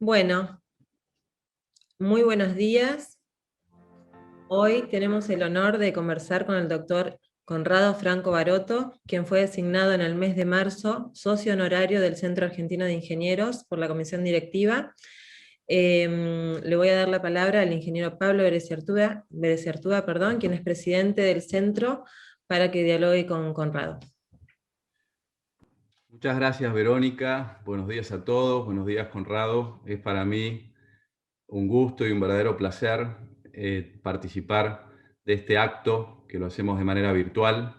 Bueno, muy buenos días. Hoy tenemos el honor de conversar con el doctor Conrado Franco Baroto, quien fue designado en el mes de marzo socio honorario del Centro Argentino de Ingenieros por la Comisión Directiva. Le voy a dar la palabra al ingeniero Pablo Bereciartúa, quien es presidente del centro, para que dialogue con Conrado. Muchas gracias, Verónica. Buenos días a todos. Buenos días, Conrado. Es para mí un gusto y un verdadero placer participar de este acto que lo hacemos de manera virtual,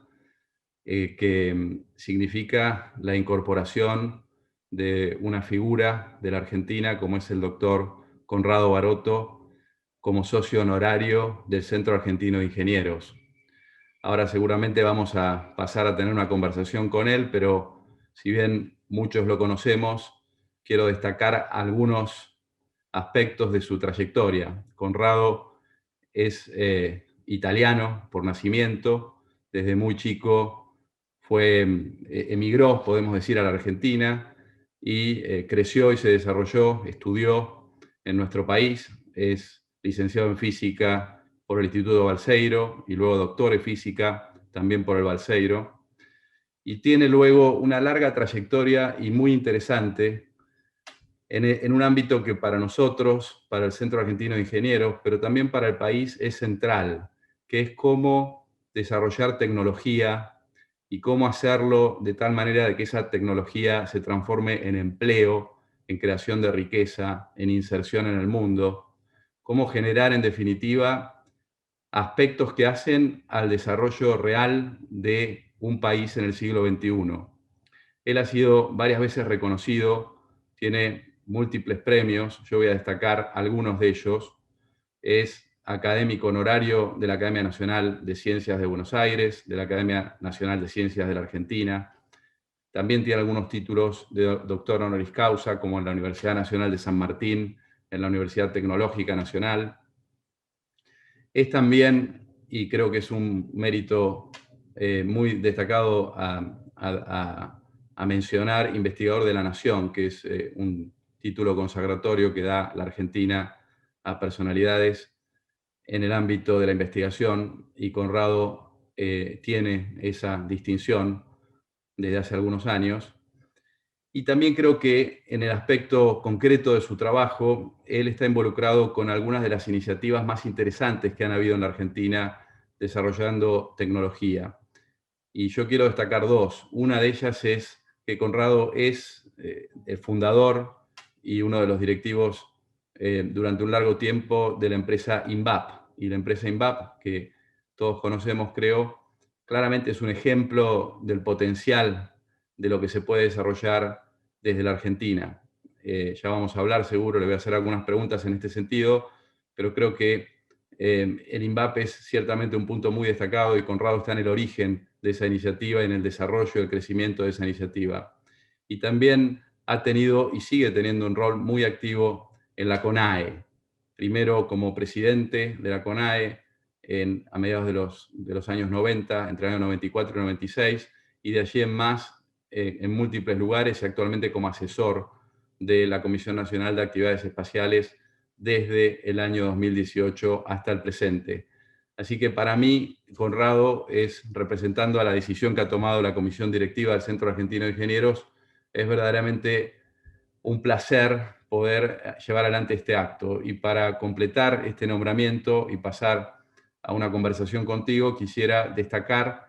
que significa la incorporación de una figura de la Argentina como es el doctor Conrado Baroto como socio honorario del Centro Argentino de Ingenieros. Ahora seguramente vamos a pasar a tener una conversación con él, pero si bien muchos lo conocemos, quiero destacar algunos aspectos de su trayectoria. Conrado es italiano por nacimiento, desde muy chico emigró, podemos decir, a la Argentina y creció y se desarrolló, estudió en nuestro país, es licenciado en física por el Instituto Balseiro y luego doctor en física también por el Balseiro. Y tiene luego una larga trayectoria y muy interesante en un ámbito que para nosotros, para el Centro Argentino de Ingenieros, pero también para el país es central, que es cómo desarrollar tecnología y cómo hacerlo de tal manera de que esa tecnología se transforme en empleo, en creación de riqueza, en inserción en el mundo, cómo generar en definitiva aspectos que hacen al desarrollo real de un país en el siglo XXI. Él ha sido varias veces reconocido, tiene múltiples premios, yo voy a destacar algunos de ellos. Es académico honorario de la Academia Nacional de Ciencias de Buenos Aires, de la Academia Nacional de Ciencias de la Argentina. También tiene algunos títulos de doctor honoris causa, como en la Universidad Nacional de San Martín, en la Universidad Tecnológica Nacional. Es también, y creo que es un mérito muy destacado a mencionar, investigador de la Nación, que es un título consagratorio que da la Argentina a personalidades en el ámbito de la investigación, y Conrado tiene esa distinción desde hace algunos años. Y también creo que en el aspecto concreto de su trabajo, él está involucrado con algunas de las iniciativas más interesantes que han habido en la Argentina desarrollando tecnología. Y yo quiero destacar dos. Una de ellas es que Conrado es el fundador y uno de los directivos durante un largo tiempo de la empresa INVAP. Y la empresa INVAP, que todos conocemos, creo, claramente es un ejemplo del potencial de lo que se puede desarrollar desde la Argentina. Ya vamos a hablar, seguro, le voy a hacer algunas preguntas en este sentido, pero creo que el INVAP es ciertamente un punto muy destacado y Conrado está en el origen de esa iniciativa y en el desarrollo y el crecimiento de esa iniciativa. Y también ha tenido y sigue teniendo un rol muy activo en la CONAE. Primero como presidente de la CONAE a mediados de los años 90, entre el año 94 y 96, y de allí en más en múltiples lugares, y actualmente como asesor de la Comisión Nacional de Actividades Espaciales desde el año 2018 hasta el presente. Así que para mí, Conrado es, representando a la decisión que ha tomado la Comisión Directiva del Centro Argentino de Ingenieros, es verdaderamente un placer poder llevar adelante este acto. Y para completar este nombramiento y pasar a una conversación contigo, quisiera destacar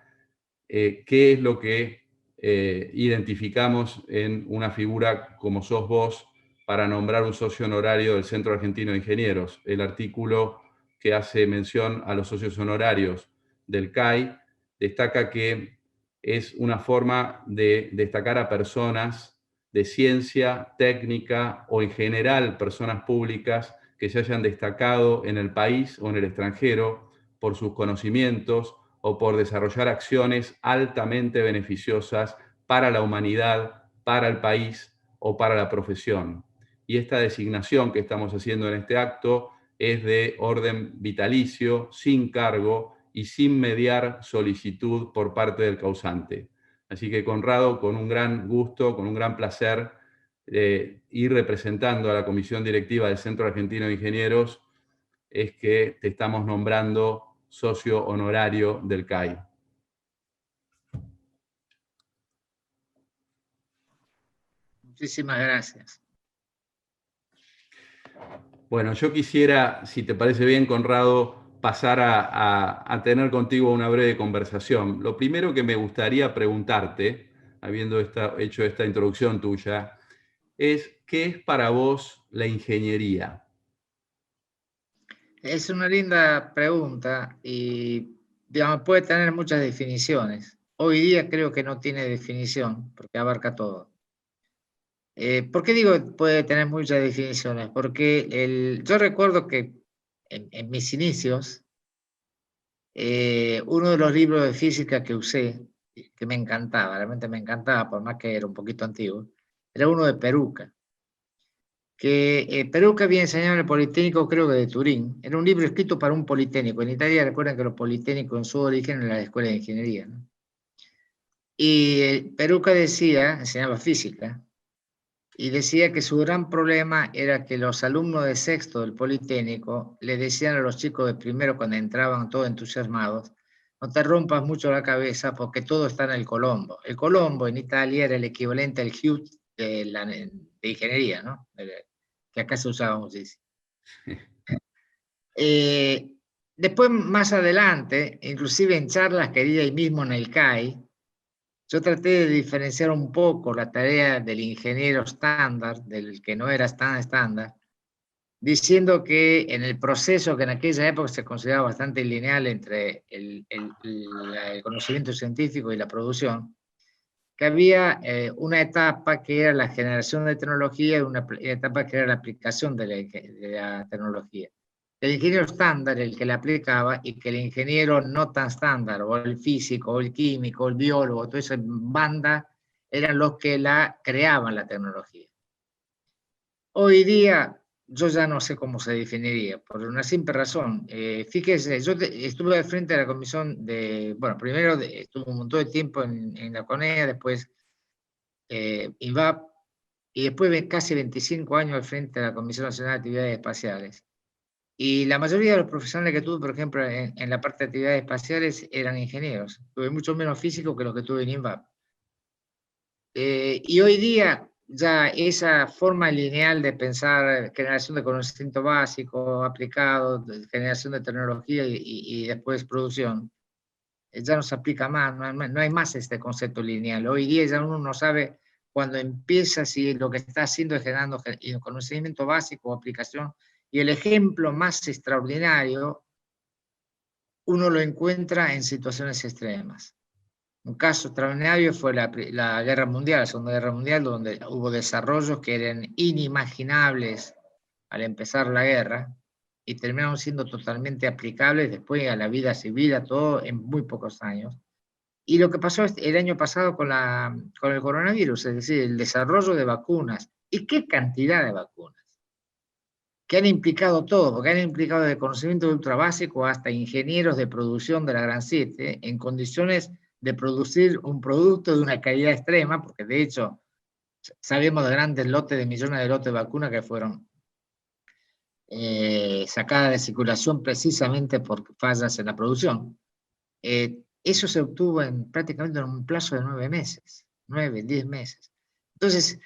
qué es lo que identificamos en una figura como sos vos para nombrar un socio honorario del Centro Argentino de Ingenieros. El artículo que hace mención a los socios honorarios del CAI destaca que es una forma de destacar a personas de ciencia, técnica o en general personas públicas que se hayan destacado en el país o en el extranjero por sus conocimientos o por desarrollar acciones altamente beneficiosas para la humanidad, para el país o para la profesión. Y esta designación que estamos haciendo en este acto es de orden vitalicio, sin cargo y sin mediar solicitud por parte del causante. Así que, Conrado, con un gran gusto, con un gran placer, ir representando a la comisión directiva del Centro Argentino de Ingenieros es que te estamos nombrando socio honorario del CAI. Muchísimas gracias. Bueno, yo quisiera, si te parece bien, Conrado, pasar a tener contigo una breve conversación. Lo primero que me gustaría preguntarte, habiendo hecho esta introducción tuya, es ¿qué es para vos la ingeniería? Es una linda pregunta y, digamos, puede tener muchas definiciones. Hoy día creo que no tiene definición porque abarca todo. ¿Por qué digo que puede tener muchas definiciones? Porque yo recuerdo que en mis inicios, uno de los libros de física que usé, que me encantaba, realmente me encantaba, por más que era un poquito antiguo, era uno de Peruca. Peruca había enseñado en el Politécnico, creo que de Turín. Era un libro escrito para un politécnico. En Italia recuerdan que los politécnicos en su origen eran las escuelas de ingeniería, ¿no? Y Peruca decía, enseñaba física, y decía que su gran problema era que los alumnos de sexto del Politécnico le decían a los chicos de primero cuando entraban todos entusiasmados, no te rompas mucho la cabeza porque todo está en el Colombo. El Colombo en Italia era el equivalente al HUT de ingeniería, ¿no? Que acá se usaba muchísimo. Después, más adelante, inclusive en charlas que di ahí mismo en el CAI, yo traté de diferenciar un poco la tarea del ingeniero estándar, del que no era tan estándar, diciendo que en el proceso que en aquella época se consideraba bastante lineal entre el conocimiento científico y la producción, que había una etapa que era la generación de tecnología y una etapa que era la aplicación de la tecnología. El ingeniero estándar, el que la aplicaba, y que el ingeniero no tan estándar, o el físico, o el químico, o el biólogo, toda esa banda, eran los que la creaban la tecnología. Hoy día yo ya no sé cómo se definiría, por una simple razón. Fíjese, yo estuve al frente de la comisión de, bueno, primero estuve un montón de tiempo en la CONEA, después INVAP, y después casi 25 años al frente de la Comisión Nacional de Actividades Espaciales. Y la mayoría de los profesionales que tuve, por ejemplo, en la parte de actividades espaciales, eran ingenieros. Tuve mucho menos físicos que los que tuve en INVAP. Y hoy día ya esa forma lineal de pensar generación de conocimiento básico, aplicado, generación de tecnología y después producción, ya no se aplica más, no hay más este concepto lineal. Hoy día ya uno no sabe cuando empieza si lo que está haciendo es generando conocimiento básico o aplicación. Y el ejemplo más extraordinario uno lo encuentra en situaciones extremas. Un caso extraordinario fue la Guerra Mundial, la Segunda Guerra Mundial, donde hubo desarrollos que eran inimaginables al empezar la guerra y terminaron siendo totalmente aplicables después a la vida civil, a todo, en muy pocos años. Y lo que pasó el año pasado con el coronavirus, es decir, el desarrollo de vacunas. ¿Y qué cantidad de vacunas? Que han implicado todo, porque han implicado de conocimiento ultra básico hasta ingenieros de producción de la Gran 7 en condiciones de producir un producto de una calidad extrema, porque de hecho sabemos de grandes lotes, de millones de lotes de vacunas que fueron sacadas de circulación precisamente por fallas en la producción. Eso se obtuvo prácticamente en un plazo de 9 meses, 9, 10 meses. Entonces,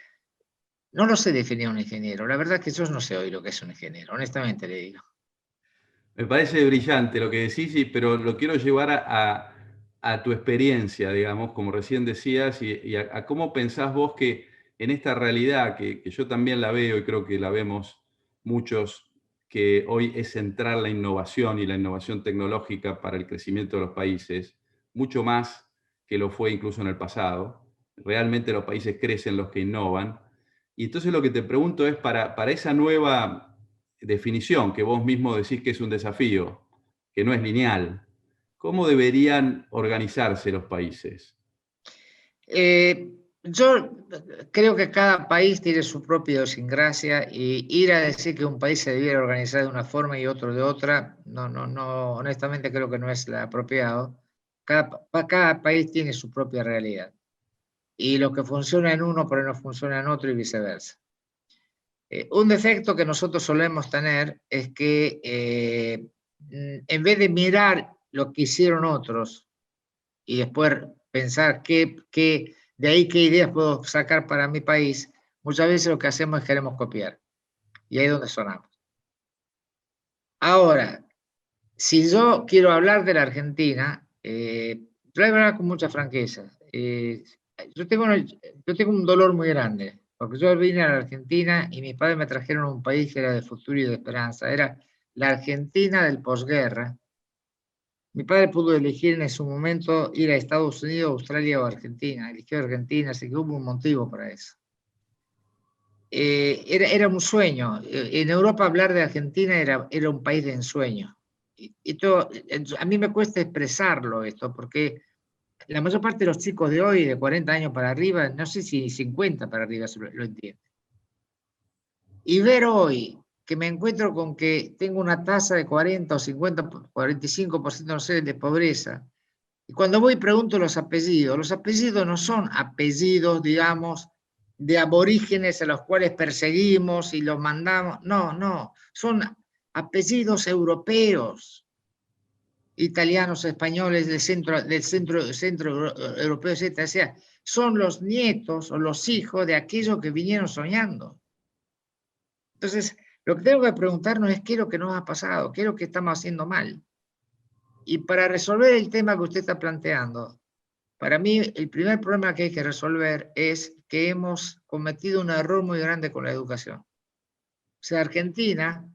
no lo sé definir un ingeniero. La verdad es que yo no sé hoy lo que es un ingeniero, honestamente le digo. Me parece brillante lo que decís, pero lo quiero llevar a tu experiencia, digamos, como recién decías, y a cómo pensás vos que en esta realidad, que yo también la veo y creo que la vemos muchos, que hoy es central la innovación y la innovación tecnológica para el crecimiento de los países, mucho más que lo fue incluso en el pasado. Realmente los países crecen los que innovan. Y entonces lo que te pregunto es, para esa nueva definición que vos mismo decís que es un desafío, que no es lineal, ¿cómo deberían organizarse los países? Yo creo que cada país tiene su propia idiosincrasia y ir a decir que un país se debiera organizar de una forma y otro de otra, no, honestamente creo que no es la apropiado. Cada país tiene su propia realidad. y lo que funciona en uno por ahí no funciona en otro y viceversa. Un defecto que nosotros solemos tener es que en vez de mirar lo que hicieron otros y después pensar de ahí qué ideas puedo sacar para mi país, muchas veces lo que hacemos es queremos copiar. Y ahí es donde sonamos. Ahora, si yo quiero hablar de la Argentina, yo voy a hablar con mucha franqueza. Yo tengo un dolor muy grande, porque yo vine a la Argentina y mis padres me trajeron a un país que era de futuro y de esperanza. Era la Argentina del posguerra. Mi padre pudo elegir en su momento ir a Estados Unidos, Australia o Argentina. Eligió Argentina, así que hubo un motivo para eso. Era un sueño. En Europa hablar de Argentina era un país de ensueño. A mí me cuesta expresarlo esto, porque la mayor parte de los chicos de hoy, de 40 años para arriba, no sé si 50 para arriba lo entienden. Y ver hoy que me encuentro con que tengo una tasa de 40 o 50, 45%, no sé, de pobreza, y cuando voy y pregunto los apellidos no son apellidos, digamos, de aborígenes a los cuales perseguimos y los mandamos. No, no, son apellidos europeos, italianos, españoles, del centro europeo, etc. O sea, son los nietos o los hijos de aquellos que vinieron soñando. Entonces, lo que tengo que preguntarnos es qué es lo que nos ha pasado, qué es lo que estamos haciendo mal. Y para resolver el tema que usted está planteando, para mí el primer problema que hay que resolver es que hemos cometido un error muy grande con la educación. O sea, Argentina,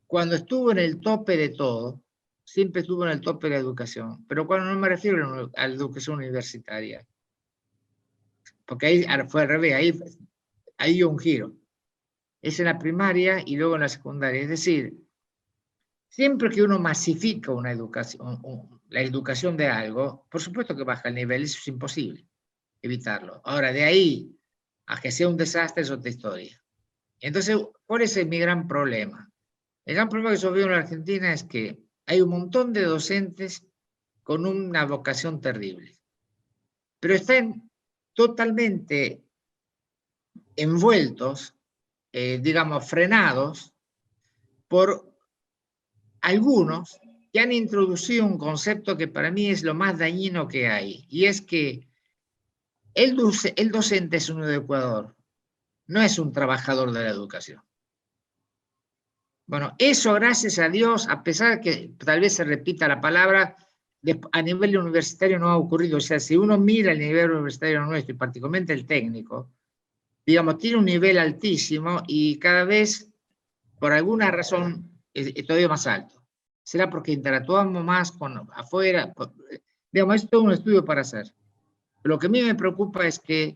cuando estuvo en el tope de todo, siempre estuvo en el tope de la educación, pero cuando no me refiero a la educación universitaria, porque ahí fue al revés, ahí hay un giro. Es en la primaria y luego en la secundaria. Es decir, siempre que uno masifica una educación, la educación de algo, por supuesto que baja el nivel, eso es imposible evitarlo. Ahora, de ahí a que sea un desastre es otra historia. Entonces, ¿cuál es mi gran problema? El gran problema que yo veo en la Argentina es que hay un montón de docentes con una vocación terrible, pero están totalmente envueltos, digamos, frenados por algunos que han introducido un concepto que para mí es lo más dañino que hay, y es que el docente es un educador, no es un trabajador de la educación. Bueno, eso gracias a Dios, a pesar de que tal vez se repita la palabra, a nivel universitario no ha ocurrido. O sea, si uno mira el nivel universitario nuestro, y particularmente el técnico, digamos, tiene un nivel altísimo y cada vez, por alguna razón, es todavía más alto. Será porque interactuamos más con afuera. Digamos, es todo un estudio para hacer. Lo que a mí me preocupa es que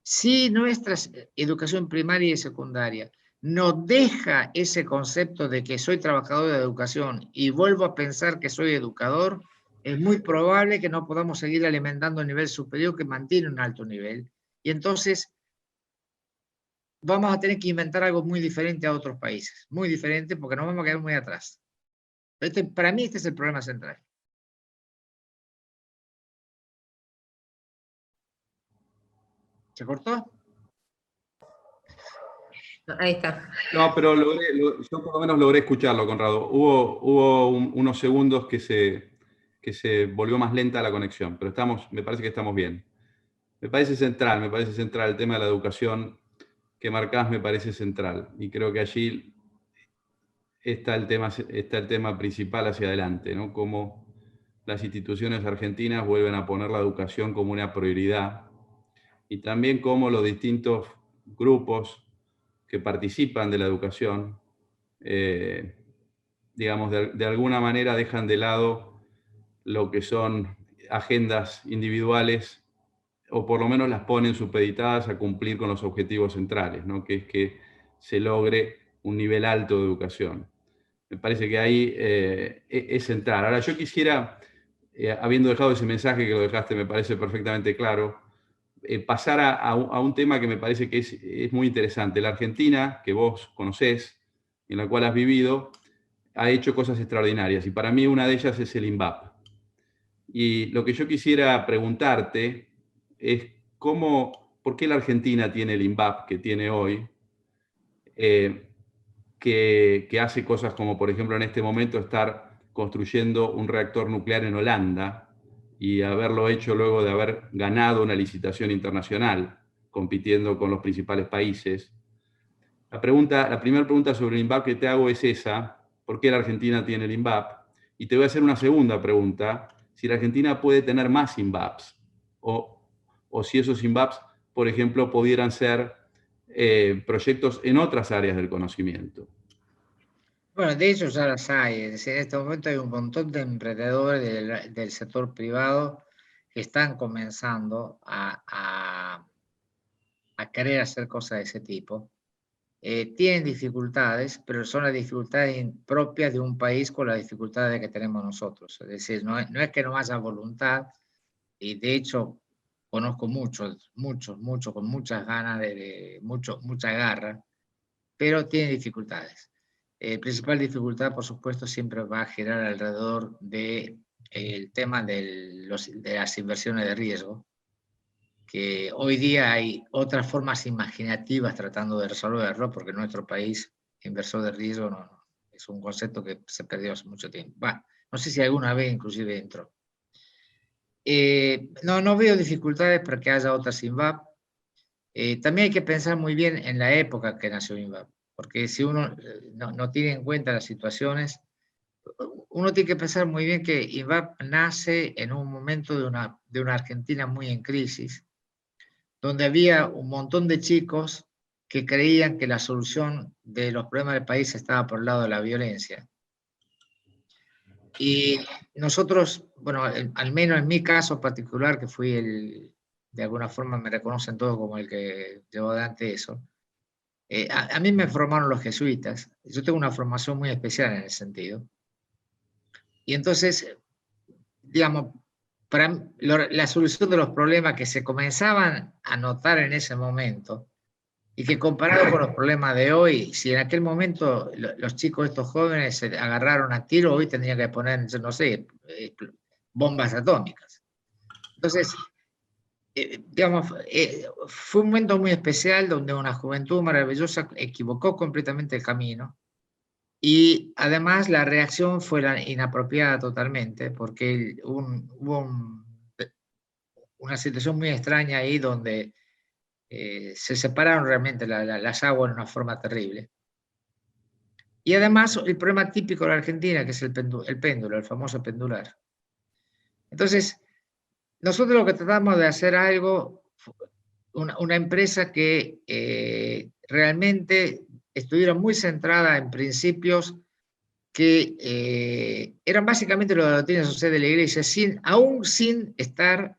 si nuestra educación primaria y secundaria nos deja ese concepto de que soy trabajador de educación y vuelvo a pensar que soy educador, es muy probable que no podamos seguir alimentando el nivel superior que mantiene un alto nivel. Y entonces vamos a tener que inventar algo muy diferente a otros países, muy diferente porque nos vamos a quedar muy atrás. Para mí este es el problema central. ¿Se cortó? Ahí está. No, pero yo por lo menos logré escucharlo, Conrado. Hubo unos segundos que se volvió más lenta la conexión, pero me parece que estamos bien. Me parece central el tema de la educación que marcás, me parece central. Y creo que allí está el tema principal hacia adelante, ¿no? Cómo las instituciones argentinas vuelven a poner la educación como una prioridad y también cómo los distintos grupos que participan de la educación, digamos, de alguna manera dejan de lado lo que son agendas individuales o por lo menos las ponen supeditadas a cumplir con los objetivos centrales, ¿no? Que es que se logre un nivel alto de educación. Me parece que ahí es central. Ahora, yo quisiera, habiendo dejado ese mensaje que lo dejaste, me parece perfectamente claro, pasar a un tema que me parece que es muy interesante. La Argentina, que vos conocés, en la cual has vivido, ha hecho cosas extraordinarias y para mí una de ellas es el INVAP. Y lo que yo quisiera preguntarte es ¿por qué la Argentina tiene el INVAP que tiene hoy? Que hace cosas como, por ejemplo, en este momento estar construyendo un reactor nuclear en Holanda y haberlo hecho luego de haber ganado una licitación internacional, compitiendo con los principales países. La primera pregunta sobre el INVAP que te hago es esa: ¿por qué la Argentina tiene el INVAP? Y te voy a hacer una segunda pregunta: si la Argentina puede tener más INVAPs, o si esos INVAPs, por ejemplo, pudieran ser proyectos en otras áreas del conocimiento. Bueno, de hecho ya las hay. Es decir, en este momento hay un montón de emprendedores del sector privado que están comenzando a querer hacer cosas de ese tipo. Tienen dificultades, pero son las dificultades propias de un país con las dificultades que tenemos nosotros. Es decir, no es que no haya voluntad, y de hecho conozco muchos, con muchas ganas, mucha garra, pero tienen dificultades. Principal dificultad, por supuesto, siempre va a girar alrededor de, el tema de las inversiones de riesgo, que hoy día hay otras formas imaginativas tratando de resolverlo, porque en nuestro país inversor de riesgo es un concepto que se perdió hace mucho tiempo. No sé si alguna vez inclusive entró. No veo dificultades para que haya otras INVAP. También hay que pensar muy bien en la época que nació INVAP, porque si uno no tiene en cuenta las situaciones, uno tiene que pensar muy bien que INVAP nace en un momento de una Argentina muy en crisis, donde había un montón de chicos que creían que la solución de los problemas del país estaba por el lado de la violencia. Y nosotros, bueno, al menos en mi caso particular, que fui de alguna forma me reconocen todos como el que llevó adelante eso, a mí me formaron los jesuitas. Yo tengo una formación muy especial en ese sentido. Y entonces, digamos, para la solución de los problemas que se comenzaban a notar en ese momento, y que comparado con los problemas de hoy, si en aquel momento los chicos, estos jóvenes, se agarraron a tiro, hoy tendrían que poner, yo no sé, bombas atómicas. Entonces, digamos, fue un momento muy especial donde una juventud maravillosa equivocó completamente el camino, y además la reacción fue inapropiada totalmente, porque hubo una situación muy extraña ahí donde se separaron realmente las aguas de una forma terrible. Y además el problema típico de la Argentina, que es el péndulo, el famoso pendular. Entonces, nosotros lo que tratamos de hacer algo, una empresa que realmente estuviera muy centrada en principios que eran básicamente lo de la doctrina social de la Iglesia, aún sin estar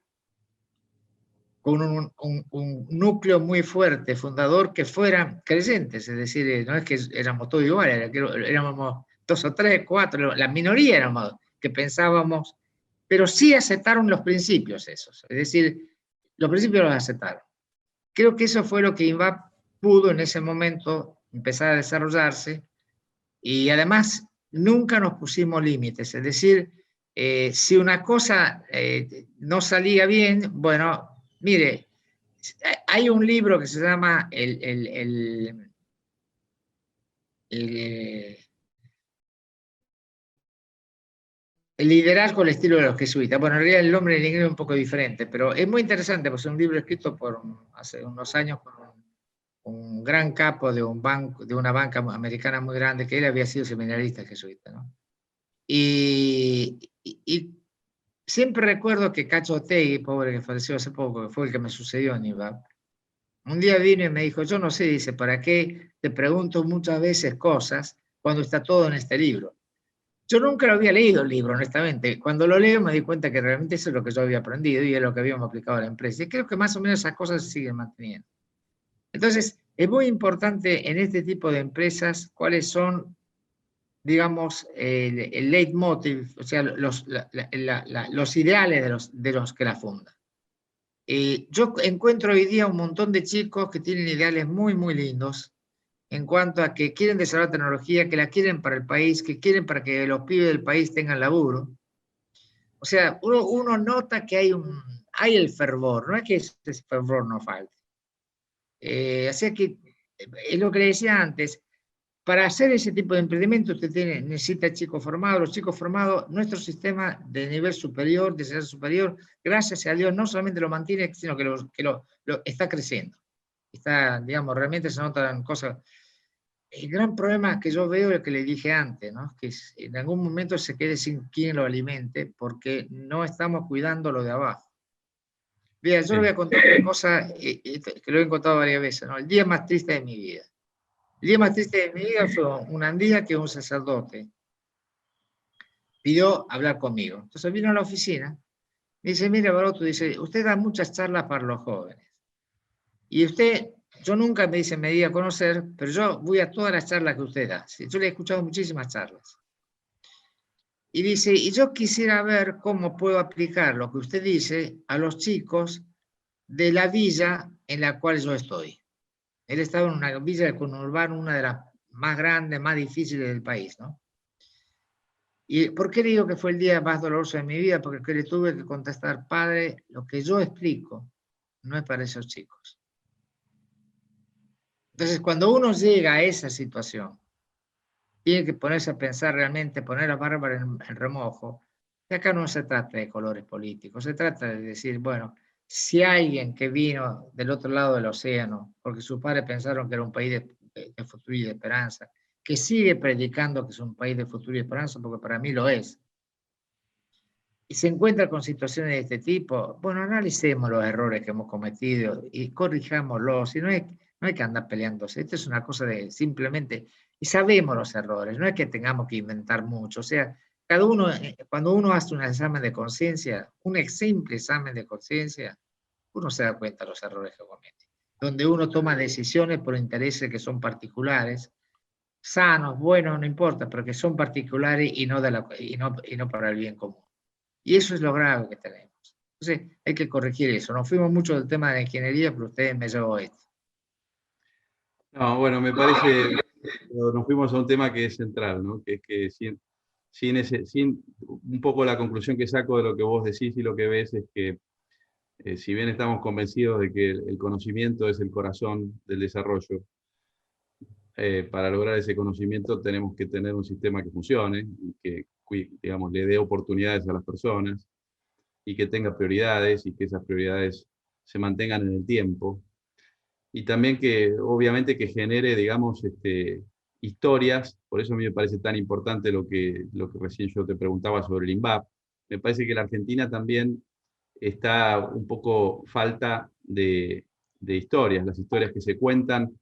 con un núcleo muy fuerte, fundador, que fueran creyentes. Es decir, no es que éramos todos iguales, éramos 2 o 3, 4, la minoría éramos que pensábamos, pero sí aceptaron los principios esos. Es decir, los principios los aceptaron. Creo que eso fue lo que INVAP pudo en ese momento empezar a desarrollarse, y además nunca nos pusimos límites. Es decir, si una cosa no salía bien, bueno, mire, hay un libro que se llama el liderazgo al estilo de los jesuitas. Bueno, en realidad el nombre en inglés es un poco diferente, pero es muy interesante, porque es un libro escrito hace unos años por un gran capo de un banco, de una banca americana muy grande, que él había sido seminarista jesuita, ¿no? Y siempre recuerdo que Cacho Otegui, pobre, que falleció hace poco, que fue el que me sucedió en INVAP, un día vino y me dijo: yo no sé, dice, ¿para qué te pregunto muchas veces cosas cuando está todo en este libro? Yo nunca lo había leído el libro, honestamente. Cuando lo leo me di cuenta que realmente eso es lo que yo había aprendido y es lo que habíamos aplicado a la empresa. Y creo que más o menos esas cosas se siguen manteniendo. Entonces, es muy importante en este tipo de empresas cuáles son, digamos, el leitmotiv, o sea, los ideales de los que la fundan. Yo encuentro hoy día un montón de chicos que tienen ideales muy, muy lindos en cuanto a que quieren desarrollar tecnología, que la quieren para el país, que quieren para que los pibes del país tengan laburo. O sea, uno nota que hay el fervor, no es que ese fervor no falte. Así que es lo que le decía antes, para hacer ese tipo de emprendimiento usted necesita chicos formados, los chicos formados, nuestro sistema de nivel superior, de enseñanza superior, gracias a Dios, no solamente lo mantiene, sino que lo está creciendo. Está, digamos, realmente se notan cosas. El gran problema que yo veo es el que le dije antes, ¿no? Que en algún momento se quede sin quien lo alimente porque no estamos cuidando lo de abajo. Mira, yo le voy a contar una cosa que lo he contado varias veces, ¿no? El día más triste de mi vida. El día más triste de mi vida fue un día que un sacerdote pidió hablar conmigo. Entonces vino a la oficina, me dice, mire, Baroto, dice, usted da muchas charlas para los jóvenes. Y usted, yo nunca me dice, me di a conocer, pero yo voy a todas las charlas que usted da. Yo le he escuchado muchísimas charlas. Y dice, y yo quisiera ver cómo puedo aplicar lo que usted dice a los chicos de la villa en la cual yo estoy. Él estaba en una villa del conurbano, una de las más grandes, más difíciles del país, ¿no? ¿Y por qué le digo que fue el día más doloroso de mi vida? Porque le tuve que contestar, padre, lo que yo explico no es para esos chicos. Entonces, cuando uno llega a esa situación, tiene que ponerse a pensar realmente, poner a Bárbara en remojo, que acá no se trata de colores políticos, se trata de decir, bueno, si alguien que vino del otro lado del océano, porque sus padres pensaron que era un país de futuro y de esperanza, que sigue predicando que es un país de futuro y esperanza, porque para mí lo es, y se encuentra con situaciones de este tipo, bueno, analicemos los errores que hemos cometido y corrijámoslos, y no hay que andar peleándose, esto es una cosa de simplemente, y sabemos los errores, no es que tengamos que inventar mucho, o sea, cada uno, cuando uno hace un examen de conciencia, un simple examen de conciencia, uno se da cuenta de los errores que comete, donde uno toma decisiones por intereses que son particulares, sanos, buenos, no importa, pero que son particulares y no para el bien común. Y eso es lo grave que tenemos. Entonces, hay que corregir eso. Nos fuimos mucho del tema de la ingeniería, pero ustedes me llevó esto. No, bueno, me parece, nos fuimos a un tema que es central, ¿no? Que es que sin un poco la conclusión que saco de lo que vos decís y lo que ves es que si bien estamos convencidos de que el conocimiento es el corazón del desarrollo, para lograr ese conocimiento tenemos que tener un sistema que funcione y que, digamos, le dé oportunidades a las personas y que tenga prioridades y que esas prioridades se mantengan en el tiempo. Y también que, obviamente, que genere, digamos, historias. Por eso a mí me parece tan importante lo que recién yo te preguntaba sobre el INVAP. Me parece que la Argentina también está un poco falta de historias. Las historias que se cuentan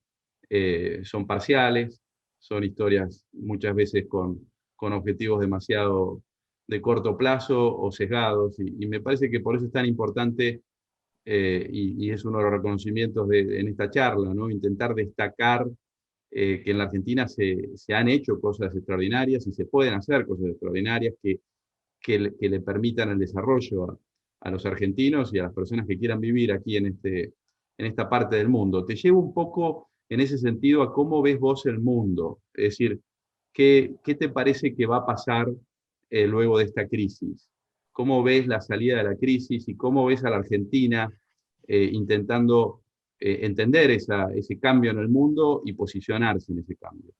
son parciales, son historias muchas veces con objetivos demasiado de corto plazo o sesgados, y me parece que por eso es tan importante, y es uno de los reconocimientos en esta charla, ¿no? Intentar destacar que en la Argentina se han hecho cosas extraordinarias y se pueden hacer cosas extraordinarias que le permitan el desarrollo a los argentinos y a las personas que quieran vivir aquí en esta parte del mundo. Te llevo un poco en ese sentido a cómo ves vos el mundo, es decir, ¿qué te parece que va a pasar luego de esta crisis? ¿Cómo ves la salida de la crisis y cómo ves a la Argentina intentando entender ese cambio en el mundo y posicionarse en ese cambio?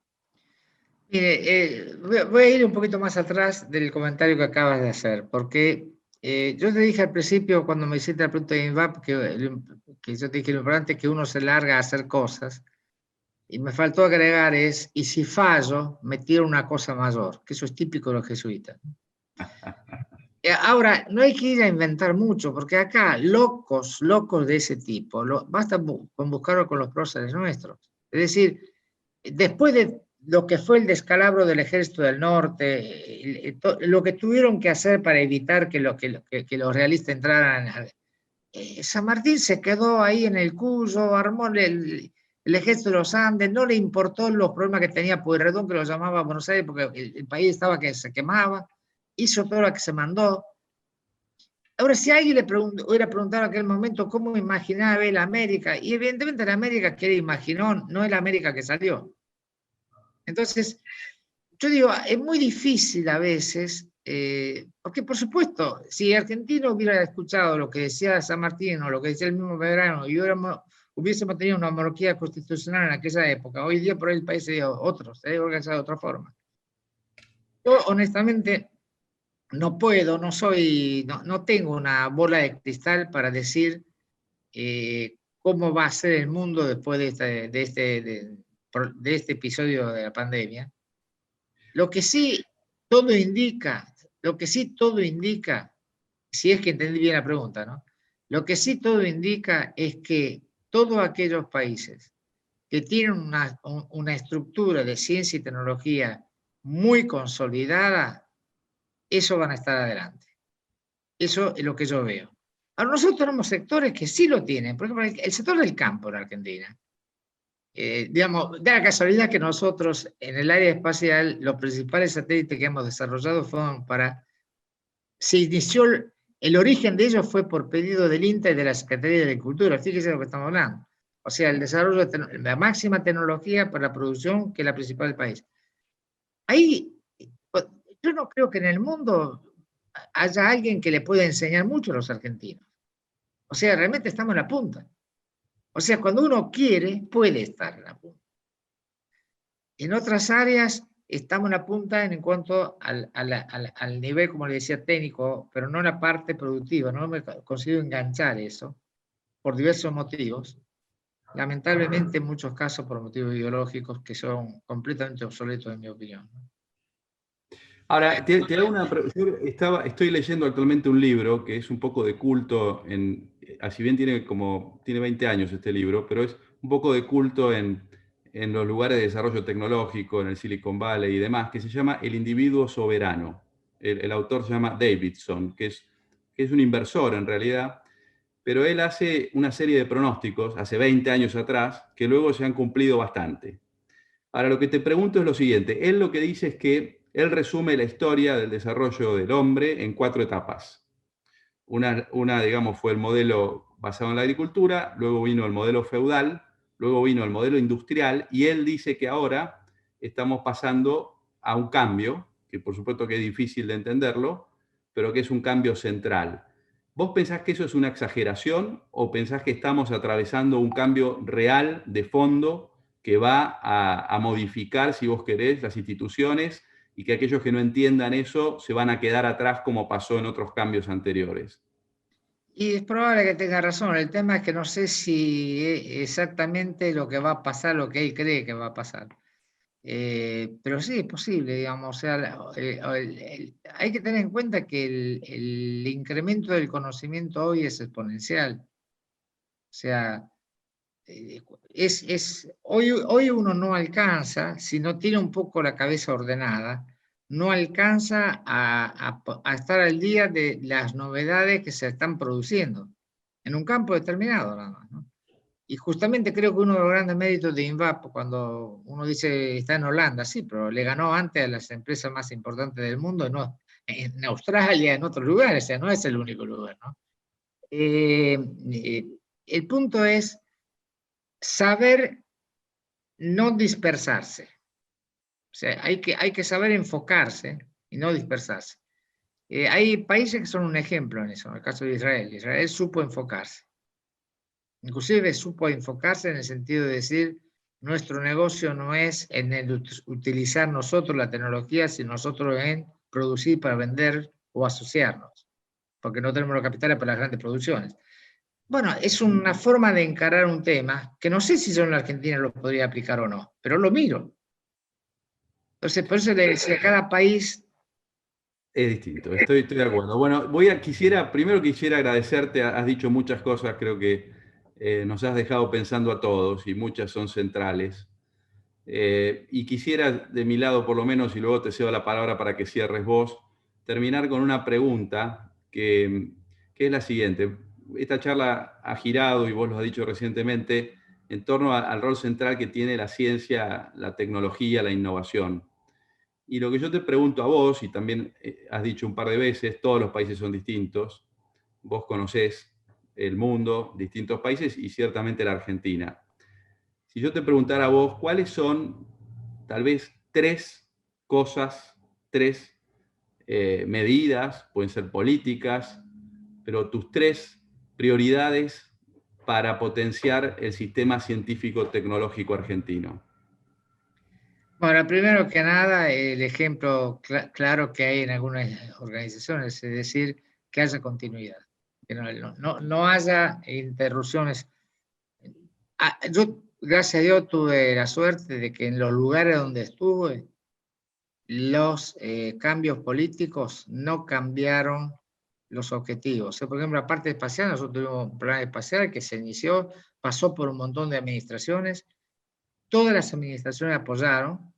Mire, voy a ir un poquito más atrás del comentario que acabas de hacer, porque yo te dije al principio, cuando me hiciste la pregunta de INVAP, que yo te dije lo importante es que uno se larga a hacer cosas, y me faltó agregar y si fallo, me tiro una cosa mayor, que eso es típico de los jesuitas. Ahora, no hay que ir a inventar mucho, porque acá locos de ese tipo, basta con buscarlo con los próceres nuestros. Es decir, después de lo que fue el descalabro del Ejército del Norte, lo que tuvieron que hacer para evitar que los realistas entraran, San Martín se quedó ahí en el Cuyo, armó el Ejército de los Andes, no le importó los problemas que tenía Pueyrredón, que lo llamaba Buenos Aires, porque el país estaba que se quemaba, hizo todo lo que se mandó. Ahora, si alguien hubiera preguntado en aquel momento cómo imaginaba él América, y evidentemente la América que él imaginó no es la América que salió. Entonces, yo digo, es muy difícil a veces Porque, por supuesto, si Argentina hubiera escuchado lo que decía San Martín o lo que decía el mismo Belgrano y hubiésemos tenido una monarquía constitucional en aquella época, hoy día por ahí el país sería otro, se habría organizado de otra forma. Yo, honestamente, no puedo, no tengo una bola de cristal para decir cómo va a ser el mundo después de este episodio de la pandemia. Lo que sí todo indica, lo que sí todo indica, si es que entendí bien la pregunta, ¿no? Lo que sí todo indica es que todos aquellos países que tienen una estructura de ciencia y tecnología muy consolidada, eso van a estar adelante. Eso es lo que yo veo. Ahora, nosotros tenemos sectores que sí lo tienen. Por ejemplo, el sector del campo en Argentina. Digamos, da la casualidad que nosotros en el área espacial, los principales satélites que hemos desarrollado fueron se inició, el origen de ellos fue por pedido del INTA y de la Secretaría de Agricultura. Fíjese de lo que estamos hablando. O sea, el desarrollo de la máxima tecnología para la producción, que es la principal del país. Ahí, yo no creo que en el mundo haya alguien que le pueda enseñar mucho a los argentinos. O sea, realmente estamos en la punta. O sea, cuando uno quiere, puede estar en la punta. En otras áreas estamos en la punta en cuanto al nivel, como le decía, técnico, pero no en la parte productiva. No me consigo enganchar eso por diversos motivos. Lamentablemente, en muchos casos por motivos ideológicos que son completamente obsoletos, en mi opinión. Ahora, te hago yo estoy leyendo actualmente un libro que es un poco de culto, si bien tiene 20 años este libro, pero es un poco de culto en los lugares de desarrollo tecnológico, en el Silicon Valley y demás, que se llama El individuo soberano. El autor se llama Davidson, que es un inversor en realidad, pero él hace una serie de pronósticos hace 20 años atrás que luego se han cumplido bastante. Ahora, lo que te pregunto es lo siguiente. Él lo que dice es que él resume la historia del desarrollo del hombre en 4 etapas. Una, digamos, fue el modelo basado en la agricultura, luego vino el modelo feudal, luego vino el modelo industrial, y él dice que ahora estamos pasando a un cambio, que por supuesto que es difícil de entenderlo, pero que es un cambio central. ¿Vos pensás que eso es una exageración o pensás que estamos atravesando un cambio real de fondo que va a modificar, si vos querés, las instituciones y que aquellos que no entiendan eso se van a quedar atrás como pasó en otros cambios anteriores? Y es probable que tenga razón. El tema es que no sé si es exactamente lo que va a pasar, lo que él cree que va a pasar. Pero sí, es posible, digamos. O sea, hay que tener en cuenta que el incremento del conocimiento hoy es exponencial. O sea, hoy uno no alcanza, si no tiene un poco la cabeza ordenada, no alcanza a estar al día de las novedades que se están produciendo en un campo determinado nada más, ¿no? Y justamente creo que uno de los grandes méritos de INVAP, cuando uno dice está en Holanda, sí, pero le ganó antes a las empresas más importantes del mundo, no, en Australia, en otros lugares, o sea, no es el único lugar, ¿no? El punto es saber no dispersarse. O sea, hay que saber enfocarse y no dispersarse. Hay países que son un ejemplo en eso, en el caso de Israel. Israel supo enfocarse. Inclusive supo enfocarse en el sentido de decir, nuestro negocio no es en el utilizar nosotros la tecnología, sino nosotros en producir para vender o asociarnos, porque no tenemos los capitales para las grandes producciones. Bueno, es una forma de encarar un tema que no sé si yo en la Argentina lo podría aplicar o no, pero lo miro. Entonces, por eso le decía, cada país. Es distinto, estoy de acuerdo. Bueno, primero quisiera agradecerte, has dicho muchas cosas, creo que nos has dejado pensando a todos y muchas son centrales. Y quisiera de mi lado, por lo menos, y luego te cedo la palabra para que cierres vos, terminar con una pregunta que es la siguiente. Esta charla ha girado, y vos lo has dicho recientemente, en torno al rol central que tiene la ciencia, la tecnología, la innovación. Y lo que yo te pregunto a vos, y también has dicho un par de veces, todos los países son distintos, vos conocés el mundo, distintos países y ciertamente la Argentina. Si yo te preguntara a vos, ¿cuáles son tal vez 3 cosas, 3 medidas, pueden ser políticas, pero tus 3 prioridades para potenciar el sistema científico-tecnológico argentino. Bueno, primero que nada, el ejemplo claro que hay en algunas organizaciones, es decir, que haya continuidad, que no haya interrupciones. Yo, gracias a Dios, tuve la suerte de que en los lugares donde estuve, los cambios políticos no cambiaron los objetivos. Por ejemplo, la parte espacial, nosotros tuvimos un plan espacial que se inició, pasó por un montón de administraciones, todas las administraciones apoyaron,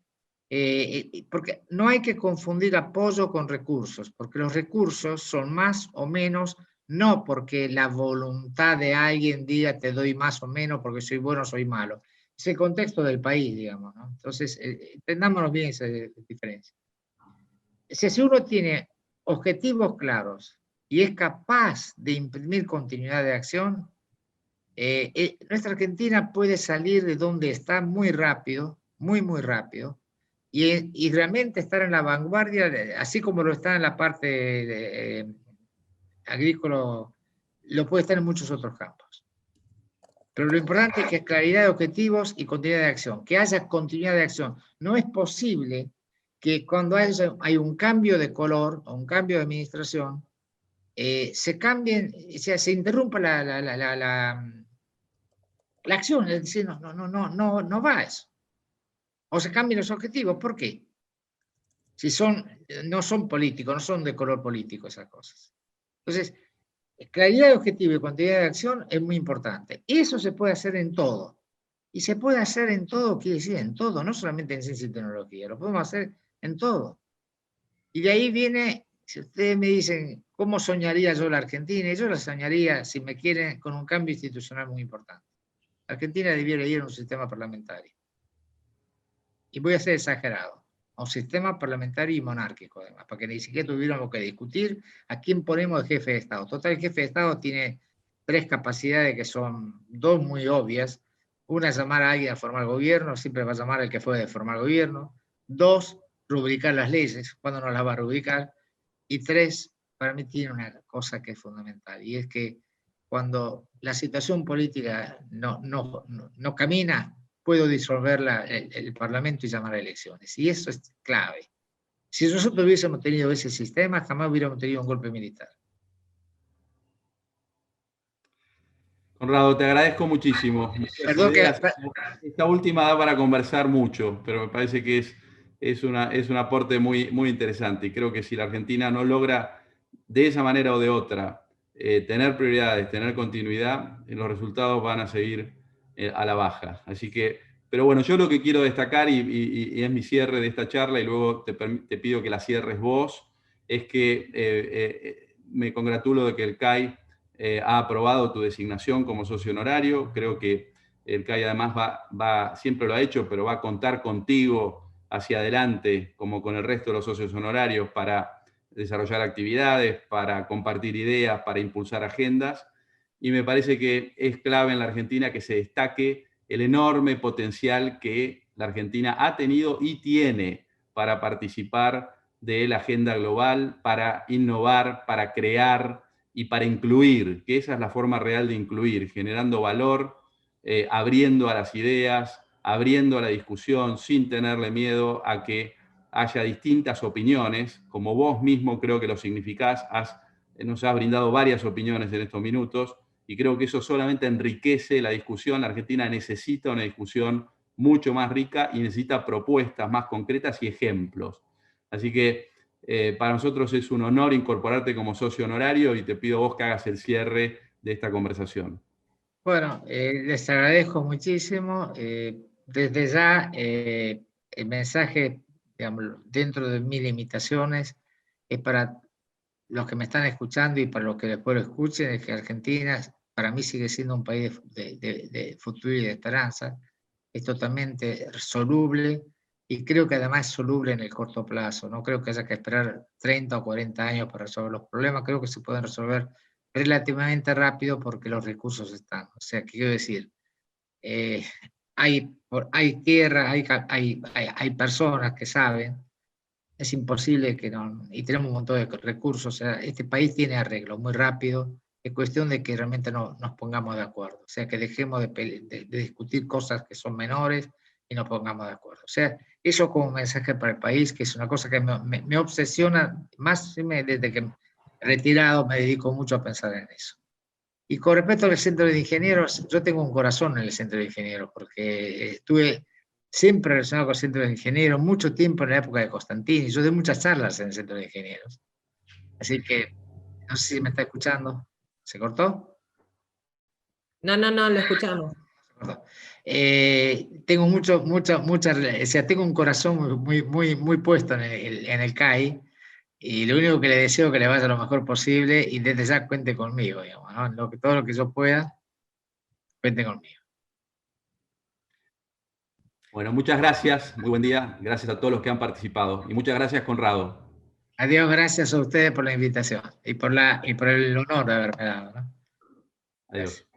porque no hay que confundir apoyo con recursos, porque los recursos son más o menos, no porque la voluntad de alguien diga te doy más o menos porque soy bueno o soy malo. Es el contexto del país, digamos, ¿no? Entonces, entendámonos bien esa diferencia. Si uno tiene objetivos claros y es capaz de imprimir continuidad de acción, nuestra Argentina puede salir de donde está muy rápido, muy rápido, y realmente estar en la vanguardia, así como lo está en la parte agrícola, lo puede estar en muchos otros campos. Pero lo importante es que claridad de objetivos y continuidad de acción, que haya continuidad de acción. No es posible que cuando hay un cambio de color o un cambio de administración, se cambien, o sea, se interrumpa la acción, es decir, no va eso. O se cambian los objetivos, ¿por qué? Si no son políticos, no son de color político esas cosas. Entonces, claridad de objetivo y continuidad de acción es muy importante. Eso se puede hacer en todo. Y se puede hacer en todo, quiere decir en todo, no solamente en ciencia y tecnología, lo podemos hacer en todo. Y de ahí viene, si ustedes me dicen, ¿cómo soñaría yo la Argentina? Yo la soñaría, si me quieren, con un cambio institucional muy importante. Argentina debiera ir a un sistema parlamentario. Y voy a ser exagerado, a un sistema parlamentario y monárquico, además, para que ni siquiera tuviéramos que discutir a quién ponemos de jefe de Estado. Total, el jefe de Estado tiene 3 capacidades que son 2 muy obvias. Una es llamar a alguien a formar gobierno, siempre va a llamar al que fue de formar gobierno. 2, rubricar las leyes, cuando no las va a rubricar. Y 3, para mí tiene una cosa que es fundamental, y es que cuando la situación política no camina, puedo disolver el Parlamento y llamar a elecciones. Y eso es clave. Si nosotros hubiésemos tenido ese sistema, jamás hubiéramos tenido un golpe militar. Conrado, te agradezco muchísimo. Muchas Perdón que... ideas. Esta última da para conversar mucho, pero me parece que es un aporte muy interesante. Y creo que si la Argentina no logra de esa manera o de otra tener prioridades, tener continuidad, los resultados van a seguir a la baja. Así que, pero bueno, yo lo que quiero destacar, y es mi cierre de esta charla, y luego te pido que la cierres vos, es que me congratulo de que el CAI ha aprobado tu designación como socio honorario. Creo que el CAI además siempre lo ha hecho, pero va a contar contigo hacia adelante, como con el resto de los socios honorarios, para desarrollar actividades, para compartir ideas, para impulsar agendas. Y me parece que es clave en la Argentina que se destaque el enorme potencial que la Argentina ha tenido y tiene para participar de la agenda global, para innovar, para crear y para incluir, que esa es la forma real de incluir, generando valor, abriendo a las ideas, abriendo a la discusión, sin tenerle miedo a que haya distintas opiniones, como vos mismo creo que lo significás, nos has brindado varias opiniones en estos minutos, y creo que eso solamente enriquece la discusión. La Argentina necesita una discusión mucho más rica y necesita propuestas más concretas y ejemplos. Así que para nosotros es un honor incorporarte como socio honorario y te pido vos que hagas el cierre de esta conversación. Bueno, les agradezco muchísimo. Desde ya, el mensaje, digamos, dentro de mis limitaciones, es para los que me están escuchando y para los que después lo escuchen, es que Argentina para mí sigue siendo un país de futuro y de esperanza. Es totalmente soluble y creo que además es soluble en el corto plazo. No creo que haya que esperar 30 o 40 años para resolver los problemas. Creo que se pueden resolver relativamente rápido porque los recursos están. O sea, quiero decir, hay tierra, hay personas que saben, es imposible que no, y tenemos un montón de recursos, o sea, este país tiene arreglo muy rápido, es cuestión de que realmente no, nos pongamos de acuerdo, o sea, que dejemos de discutir cosas que son menores y nos pongamos de acuerdo. O sea, eso como mensaje para el país, que es una cosa que me obsesiona, más desde que me he retirado me dedico mucho a pensar en eso. Y con respecto al centro de ingenieros, yo tengo un corazón en el centro de ingenieros, porque estuve siempre relacionado con el centro de ingenieros, mucho tiempo en la época de Constantini, yo doy muchas charlas en el centro de ingenieros. Así que, no sé si me está escuchando. ¿Se cortó? No, lo escuchamos. Perdón. Tengo o sea, tengo un corazón muy puesto en el CAI, y lo único que le deseo es que le vaya lo mejor posible, y desde ya cuente conmigo, digamos, ¿no? Todo lo que yo pueda, cuente conmigo. Bueno, muchas gracias, muy buen día, gracias a todos los que han participado y muchas gracias, Conrado. Adiós, gracias a ustedes por la invitación y por el honor de haberme dado, ¿no? Adiós. Gracias.